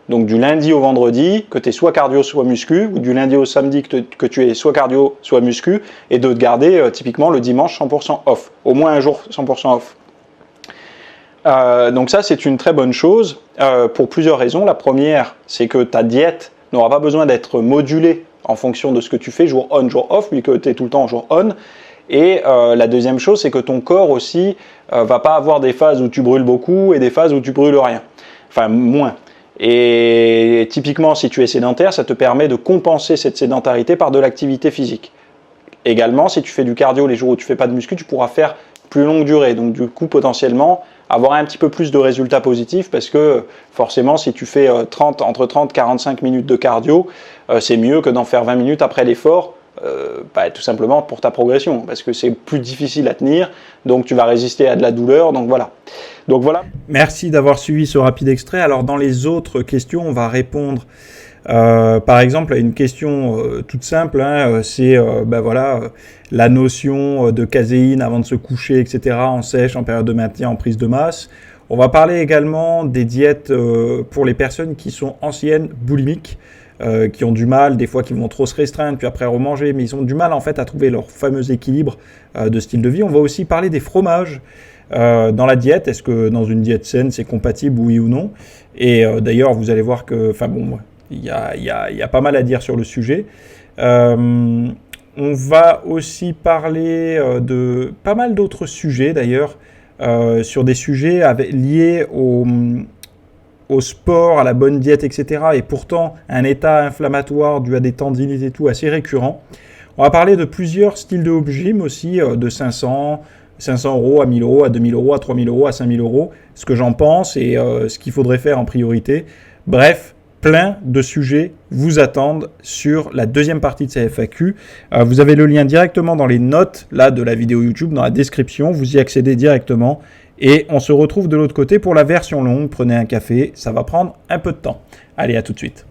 donc du lundi au vendredi, que tu es soit cardio, soit muscu, ou du lundi au samedi que tu es soit cardio, soit muscu, et de te garder typiquement le dimanche 100% off, au moins un jour 100% off. Donc ça, c'est une très bonne chose pour plusieurs raisons. La première, c'est que ta diète n'aura pas besoin d'être modulée en fonction de ce que tu fais, jour on, jour off, vu que tu es tout le temps en jour on. Et la deuxième chose, c'est que ton corps aussi va pas avoir des phases où tu brûles beaucoup et des phases où tu brûles rien, enfin moins. Et typiquement, si tu es sédentaire, ça te permet de compenser cette sédentarité par de l'activité physique. Également, si tu fais du cardio les jours où tu fais pas de muscu, tu pourras faire plus longue durée. Donc du coup, potentiellement, avoir un petit peu plus de résultats positifs parce que forcément, si tu fais entre 30 et 45 minutes de cardio, c'est mieux que d'en faire 20 minutes après l'effort, tout simplement pour ta progression, parce que c'est plus difficile à tenir, donc tu vas résister à de la douleur, donc voilà. Merci d'avoir suivi ce rapide extrait. Alors dans les autres questions, on va répondre par exemple à une question toute simple, c'est la notion de caséine avant de se coucher, etc., en sèche, en période de maintien, en prise de masse. On va parler également des diètes pour les personnes qui sont anciennes boulimiques, qui ont du mal, des fois qui vont trop se restreindre, puis après remanger, mais ils ont du mal en fait à trouver leur fameux équilibre de style de vie. On va aussi parler des fromages dans la diète. Est-ce que dans une diète saine, c'est compatible, oui ou non? Et d'ailleurs, vous allez voir que, il y a pas mal à dire sur le sujet. On va aussi parler de pas mal d'autres sujets d'ailleurs, sur des sujets liés au sport, à la bonne diète, etc. Et pourtant, un état inflammatoire dû à des tendinites et tout assez récurrent. On va parler de plusieurs styles de home gym aussi, de 500 euros à 1000 euros, à 2000 euros, à 3000 euros, à 5000 euros, ce que j'en pense et ce qu'il faudrait faire en priorité. Bref, plein de sujets vous attendent sur la deuxième partie de ces FAQ. Vous avez le lien directement dans les notes là, de la vidéo YouTube, dans la description. Vous y accédez directement. Et on se retrouve de l'autre côté pour la version longue. Prenez un café, ça va prendre un peu de temps. Allez, à tout de suite.